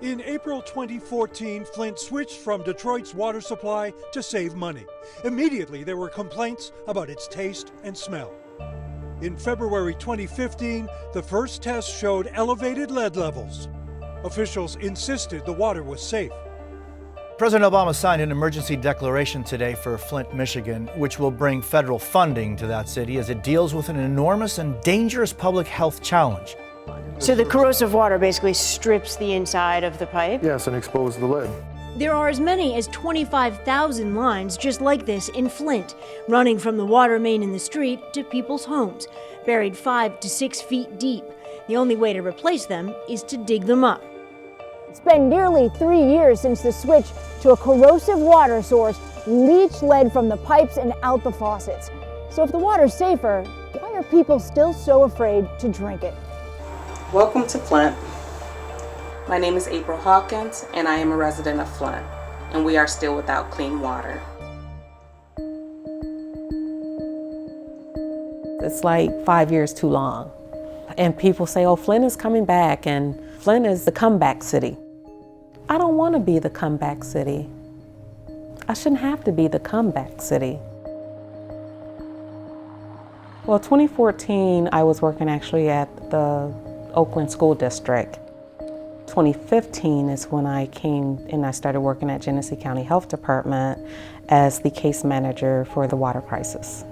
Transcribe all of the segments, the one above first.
In April 2014, Flint switched from Detroit's water supply to save money. Immediately, there were complaints about its taste and smell. In February 2015, the first test showed elevated lead levels. Officials insisted the water was safe. President Obama signed an emergency declaration today for Flint, Michigan, which will bring federal funding to that city as it deals with an enormous and dangerous public health challenge. So the corrosive water basically strips the inside of the pipe? Yes, and expose the lid. There are as many as 25,000 lines just like this in Flint, running from the water main in the street to people's homes, buried 5 to 6 feet deep. The only way to replace them is to dig them up. It's been nearly 3 years since the switch to a corrosive water source leached lead from the pipes and out the faucets. So if the water's safer, why are people still so afraid to drink it? Welcome to Flint. My name is April Hawkins, and I am a resident of Flint, and we are still without clean water. It's like 5 years too long. And people say, oh, Flint is coming back, and Flint is the comeback city. I don't want to be the comeback city. I shouldn't have to be the comeback city. Well, 2014, I was working actually at the Oakland School District. 2015 is when I came and I started working at Genesee County Health Department as the case manager for the water crisis.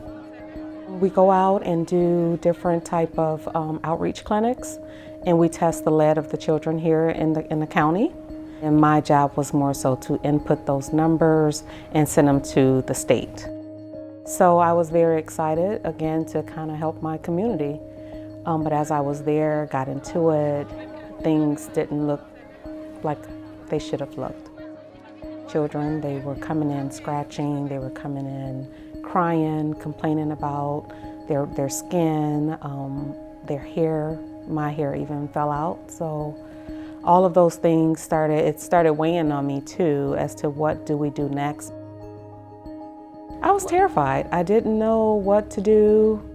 We go out and do different type of outreach clinics, and we test the lead of the children here in the county. And my job was more so to input those numbers and send them to the state. So I was very excited, again, to kind of help my community. But as I was there, got into it, things didn't look like they should have looked. Children, they were coming in scratching, they were coming in crying, complaining about their skin, their hair. My hair even fell out. So all of those things started weighing on me too, as to what do we do next. I was terrified. I didn't know what to do.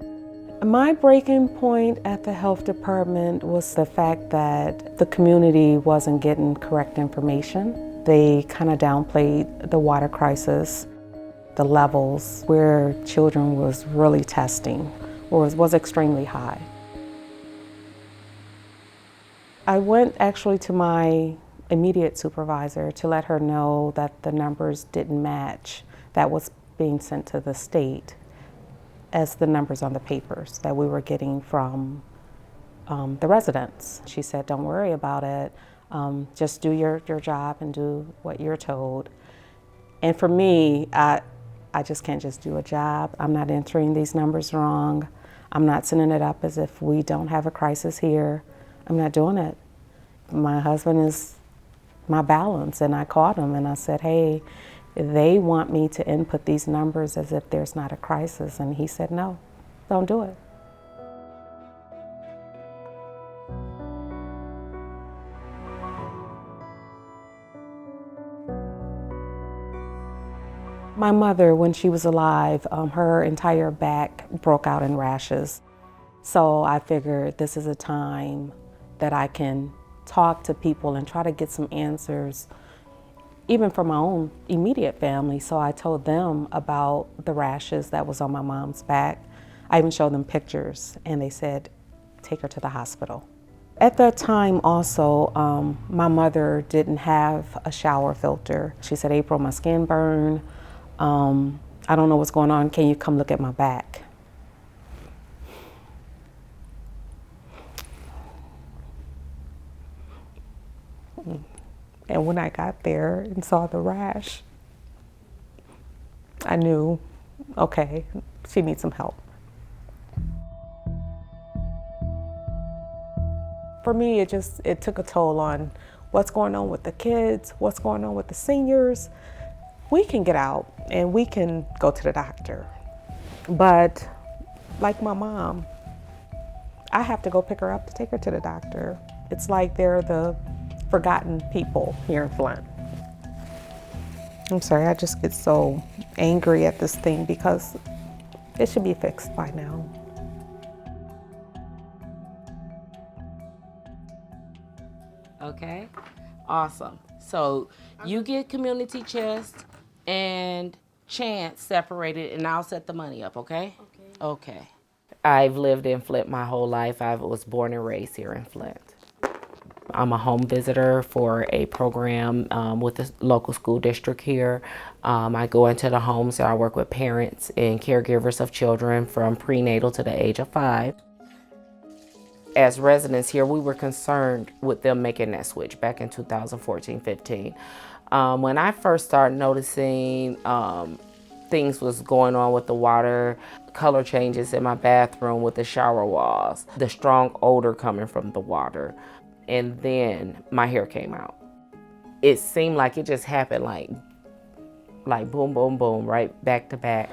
My breaking point at the health department was the fact that the community wasn't getting correct information. They kind of downplayed the water crisis, the levels where children was really testing was extremely high. I went actually to my immediate supervisor to let her know that the numbers didn't match that was being sent to the state as the numbers on the papers that we were getting from the residents. She said, don't worry about it. Just do your job and do what you're told. And for me, I just can't just do a job. I'm not entering these numbers wrong. I'm not sending it up as if we don't have a crisis here. I'm not doing it. My husband is my balance, and I called him and I said, hey, they want me to input these numbers as if there's not a crisis. And he said, no, don't do it. My mother, when she was alive, her entire back broke out in rashes. So I figured this is a time that I can talk to people and try to get some answers, even from my own immediate family. So I told them about the rashes that was on my mom's back. I even showed them pictures, and they said, take her to the hospital. At that time also, my mother didn't have a shower filter. She said, April, my skin burned. I don't know what's going on. Can you come look at my back? And when I got there and saw the rash, I knew, okay, she needs some help. For me, it took a toll on what's going on with the kids, what's going on with the seniors. We can get out and we can go to the doctor. But like my mom, I have to go pick her up to take her to the doctor. It's like they're the forgotten people here in Flint. I'm sorry, I just get so angry at this thing because it should be fixed by now. Okay, Awesome. So you get community chest and chance separated, and I'll set the money up, okay? Okay. I've lived in Flint my whole life. I was born and raised here in Flint. I'm a home visitor for a program with the local school district here. I go into the homes and I work with parents and caregivers of children from prenatal to the age of 5. As residents here, we were concerned with them making that switch back in 2014-15. When I first started noticing things was going on with the water, color changes in my bathroom with the shower walls, the strong odor coming from the water, and then my hair came out. It seemed like it just happened like boom, boom, boom, right back to back.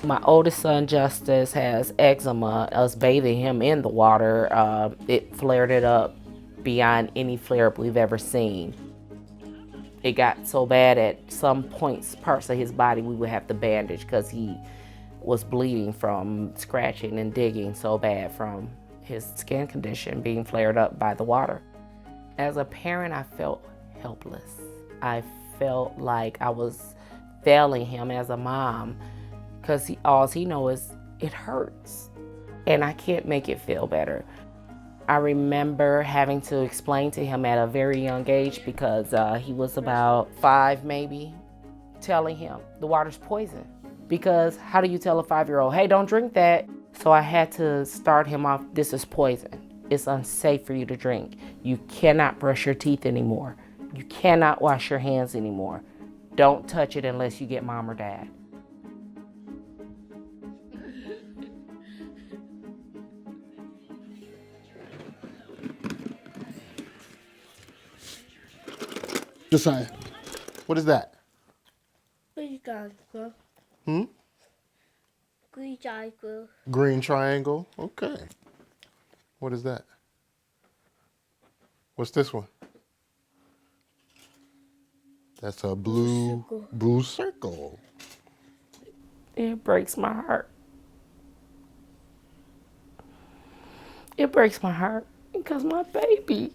My oldest son, Justice, has eczema. Us bathing him in the water, it flared it up beyond any flare-up we've ever seen. It got so bad at some parts of his body, we would have to bandage because he was bleeding from scratching and digging so bad from his skin condition being flared up by the water. As a parent, I felt helpless. I felt like I was failing him as a mom because all he knows is it hurts and I can't make it feel better. I remember having to explain to him at a very young age because he was about 5 maybe, telling him the water's poison. Because how do you tell a 5-year-old, hey, don't drink that? So I had to start him off, this is poison. It's unsafe for you to drink. You cannot brush your teeth anymore. You cannot wash your hands anymore. Don't touch it unless you get mom or dad. Josiah, what is that? Green triangle. Green triangle. Green triangle? Okay. What is that? What's this one? That's a blue circle. It breaks my heart. It breaks my heart because my baby,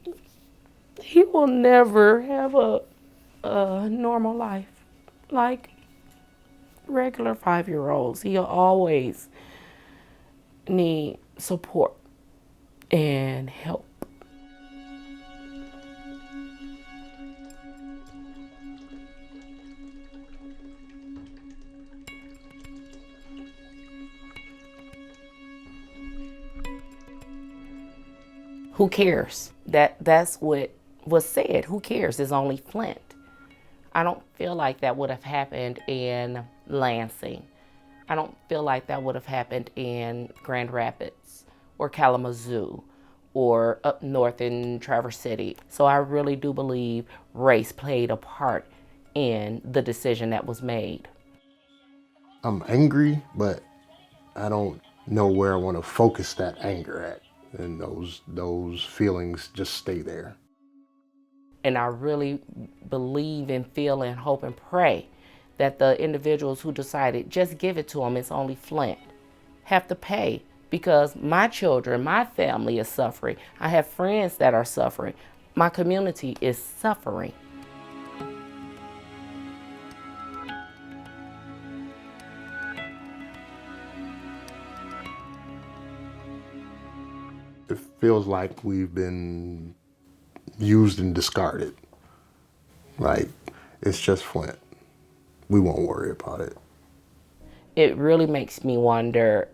he will never have a normal life like regular 5-year-olds. He'll always need support and help. Who cares? That's what was said. Who cares? It's only Flint. I don't feel like that would have happened in Lansing. I don't feel like that would have happened in Grand Rapids or Kalamazoo or up north in Traverse City. So I really do believe race played a part in the decision that was made. I'm angry, but I don't know where I want to focus that anger at. And those feelings just stay there. And I really believe and feel and hope and pray that the individuals who decided just give it to them, it's only Flint, have to pay, because my children, my family is suffering. I have friends that are suffering. My community is suffering. It feels like we've been used and discarded. Like, it's just Flint. We won't worry about it. It really makes me wonder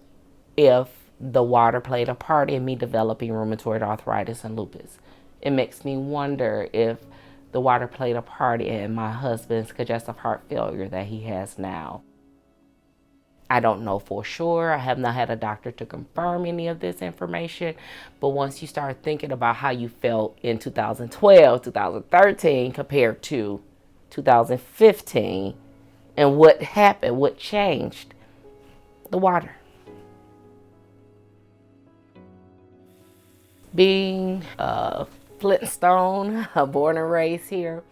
if the water played a part in me developing rheumatoid arthritis and lupus. It makes me wonder if the water played a part in my husband's congestive heart failure that he has now. I don't know for sure. I have not had a doctor to confirm any of this information. But once you start thinking about how you felt in 2012, 2013 compared to 2015, and what happened, what changed, the water. Being a Flintstone, born and raised here,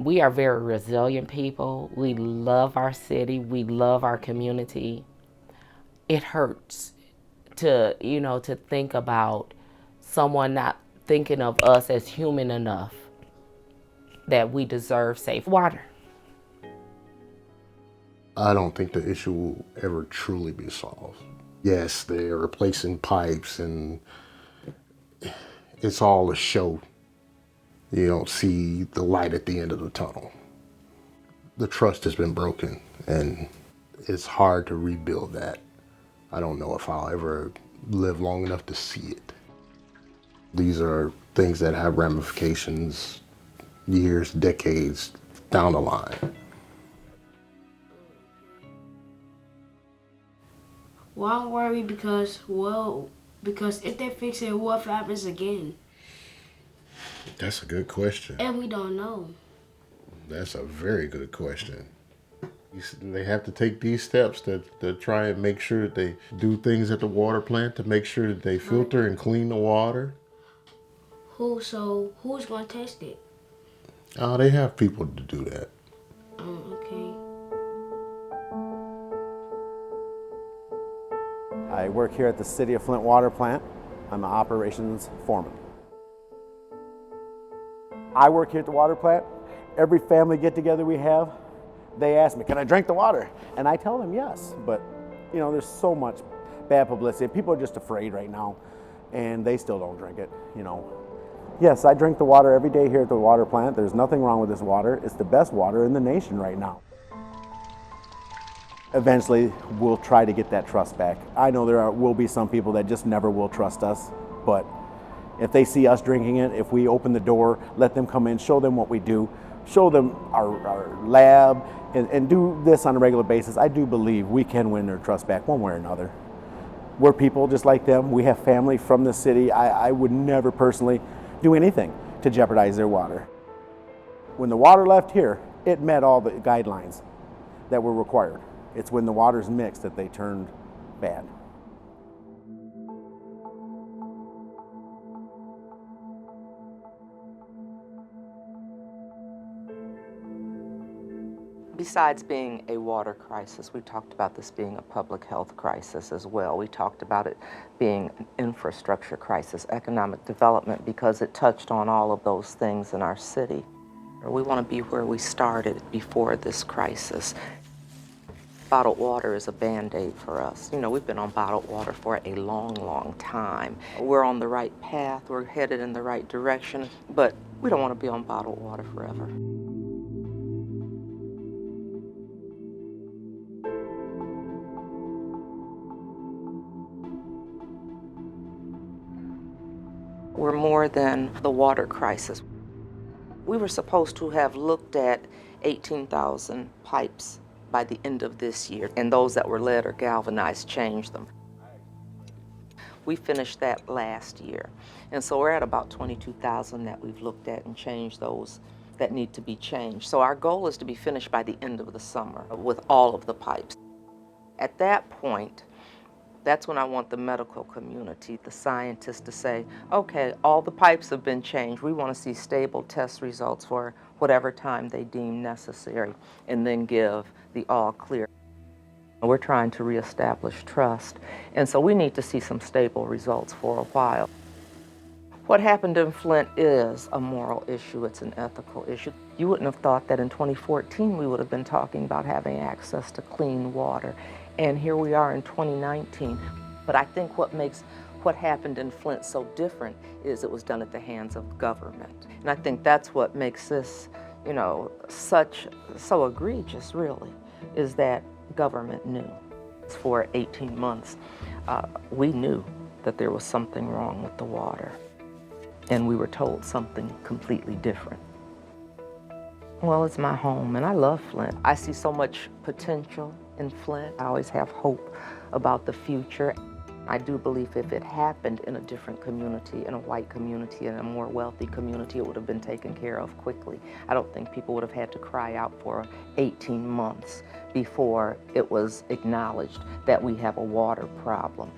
we are very resilient people. We love our city. We love our community. It hurts to, you know, to think about someone not thinking of us as human enough that we deserve safe water. I don't think the issue will ever truly be solved. Yes, they're replacing pipes and it's all a show. You don't see the light at the end of the tunnel. The trust has been broken and it's hard to rebuild that. I don't know if I'll ever live long enough to see it. These are things that have ramifications years, decades down the line. Well, I'm worried because if they fix it, what happens again? That's a good question. And we don't know. That's a very good question. They have to take these steps to try and make sure that they do things at the water plant to make sure that they filter and clean the water. Who's going to test it? They have people to do that. Okay. I work here at the City of Flint water plant. I'm an operations foreman. I work here at the water plant. Every family get-together we have, they ask me, can I drink the water? And I tell them yes, but you know, there's so much bad publicity. People are just afraid right now, and they still don't drink it, you know. Yes, I drink the water every day here at the water plant. There's nothing wrong with this water. It's the best water in the nation right now. Eventually, we'll try to get that trust back. I know there will be some people that just never will trust us, but if they see us drinking it, if we open the door, let them come in, show them what we do, show them our lab, and do this on a regular basis, I do believe we can win their trust back one way or another. We're people just like them. We have family from the city. I would never personally do anything to jeopardize their water. When the water left here, it met all the guidelines that were required. It's when the water's mixed that they turned bad. Besides being a water crisis, we talked about this being a public health crisis as well. We talked about it being an infrastructure crisis, economic development, because it touched on all of those things in our city. We want to be where we started before this crisis. Bottled water is a Band-Aid for us. You know, we've been on bottled water for a long, long time. We're on the right path, we're headed in the right direction, but we don't want to be on bottled water forever. We're more than the water crisis. We were supposed to have looked at 18,000 pipes by the end of this year, and those that were lead or galvanized, changed them. We finished that last year, and so we're at about 22,000 that we've looked at and changed those that need to be changed. So our goal is to be finished by the end of the summer with all of the pipes. At that point, that's when I want the medical community, the scientists, to say, okay, all the pipes have been changed. We want to see stable test results for whatever time they deem necessary, and then give the all clear. We're trying to reestablish trust, and so we need to see some stable results for a while. What happened in Flint is a moral issue, it's an ethical issue. You wouldn't have thought that in 2014 we would have been talking about having access to clean water. And here we are in 2019. But I think what makes what happened in Flint so different is it was done at the hands of government. And I think that's what makes this, you know, so egregious, really, is that government knew. For 18 months, we knew that there was something wrong with the water. And we were told something completely different. Well, it's my home, and I love Flint. I see so much potential in Flint. I always have hope about the future. I do believe if it happened in a different community, in a white community, in a more wealthy community, it would have been taken care of quickly. I don't think people would have had to cry out for 18 months before it was acknowledged that we have a water problem.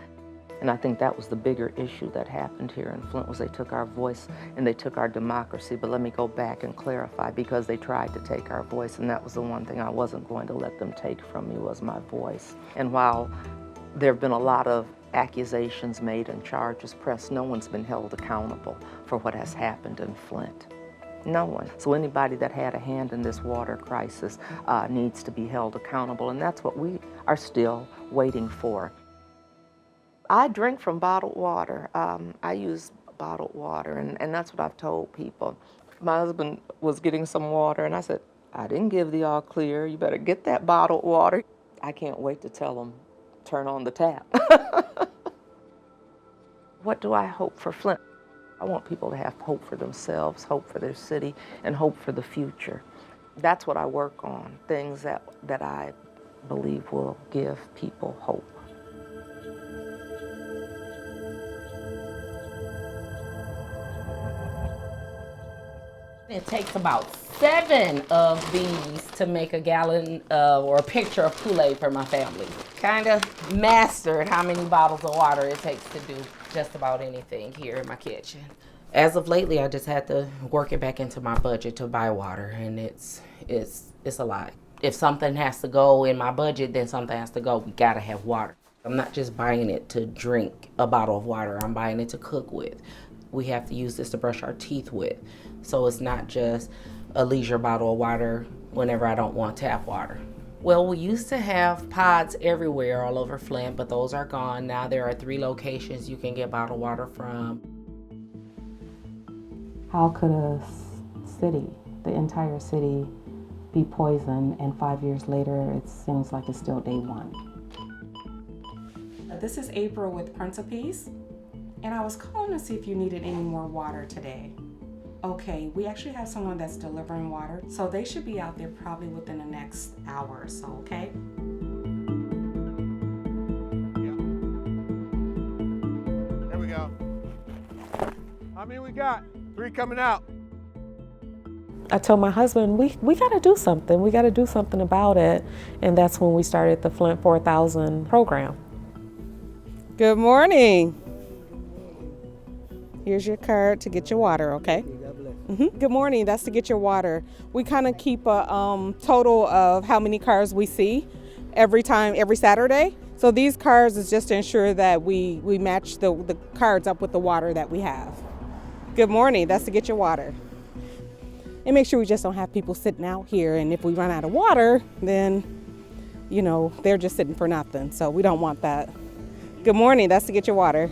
And I think that was the bigger issue that happened here in Flint, was they took our voice and they took our democracy. But let me go back and clarify, because they tried to take our voice, and that was the one thing I wasn't going to let them take from me, was my voice. And while There have been a lot of accusations made and charges pressed. No one's been held accountable for what has happened in Flint. No one. So anybody that had a hand in this water crisis needs to be held accountable, and that's what we are still waiting for. I drink from bottled water. I use bottled water, and that's what I've told people. My husband was getting some water, and I said, I didn't give the all clear. You better get that bottled water. I can't wait to tell them, turn on the tap. What do I hope for Flint? I want people to have hope for themselves, hope for their city, and hope for the future. That's what I work on, things that I believe will give people hope. It takes about 7 of these to make a gallon or a pitcher of Kool-Aid for my family. Kind of mastered how many bottles of water it takes to do just about anything here in my kitchen. As of lately, I just had to work it back into my budget to buy water, and it's a lot. If something has to go in my budget, then something has to go. We gotta have water. I'm not just buying it to drink a bottle of water. I'm buying it to cook with. We have to use this to brush our teeth with. So it's not just a leisure bottle of water whenever I don't want tap water. Well, we used to have pods everywhere all over Flint, but those are gone. Now there are 3 locations you can get bottled water from. How could a city, the entire city, be poisoned, and 5 years later it seems like it's still day one? This is April with Prince of Peace, and I was calling to see if you needed any more water today. Okay, we actually have someone that's delivering water, so they should be out there probably within the next hour or so, okay? There we go. How many we got? 3 coming out. I told my husband, we gotta do something. We gotta do something about it. And that's when we started the Flint 4000 program. Good morning. Here's your card to get your water, okay? Good morning, that's to get your water. We kind of keep a total of how many cars we see every Saturday. So these cards is just to ensure that we match the cards up with the water that we have. Good morning, that's to get your water. And make sure we just don't have people sitting out here, and if we run out of water, then, you know, they're just sitting for nothing. So we don't want that. Good morning, that's to get your water.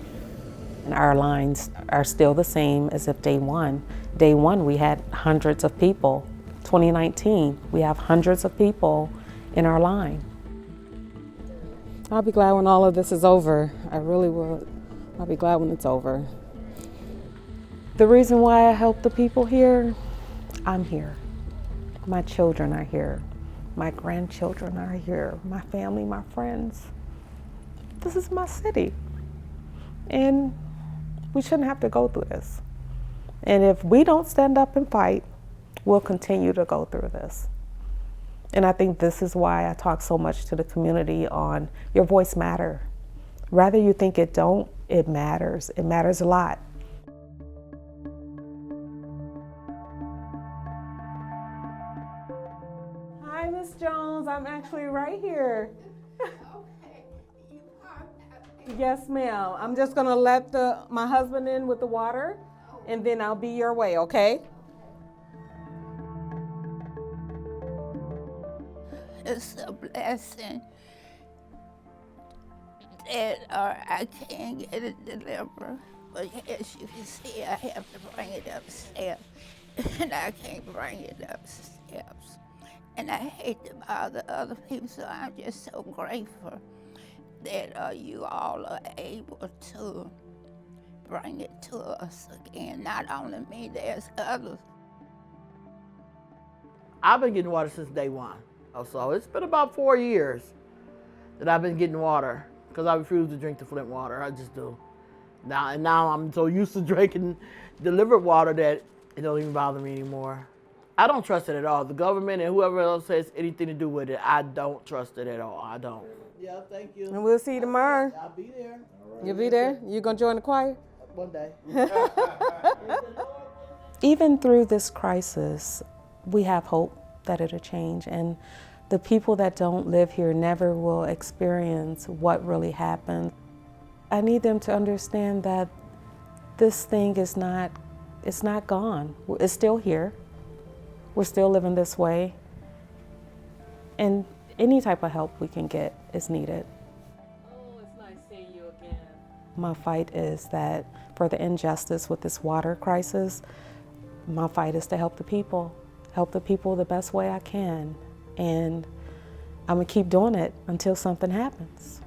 And our lines are still the same as if day one. Day one, we had hundreds of people. 2019, we have hundreds of people in our line. I'll be glad when all of this is over. I really will. I'll be glad when it's over. The reason why I help the people here, I'm here. My children are here. My grandchildren are here. My family, my friends. This is my city. And we shouldn't have to go through this. And if we don't stand up and fight, we'll continue to go through this. And I think this is why I talk so much to the community on your voice matters. Rather you think it don't, it matters. It matters a lot. Hi, Miss Jones. I'm actually right here. Yes, ma'am. I'm just gonna let my husband in with the water, and then I'll be your way, okay? It's a blessing that I can't get it delivered. But as you can see, I have to bring it upstairs, and I can't bring it upstairs. And I hate to bother other people, so I'm just so grateful that you all are able to bring it to us again. Not only me, there's others. I've been getting water since day one. So it's been about 4 years that I've been getting water because I refuse to drink the Flint water. I just do. Now I'm so used to drinking delivered water that it don't even bother me anymore. I don't trust it at all. The government and whoever else has anything to do with it, I don't trust it at all. I don't. Yeah, thank you. And we'll see you tomorrow. I'll be there. Right. You'll be there? You gonna join the choir? One day. Even through this crisis, we have hope that it'll change. And The people that don't live here never will experience what really happened. I need them to understand that this thing is not, it's not gone. It's still here. We're still living this way. And any type of help we can get is needed. Oh, it's nice seeing you again. My fight is that for the injustice with this water crisis, my fight is to help the people the best way I can. And I'm gonna keep doing it until something happens.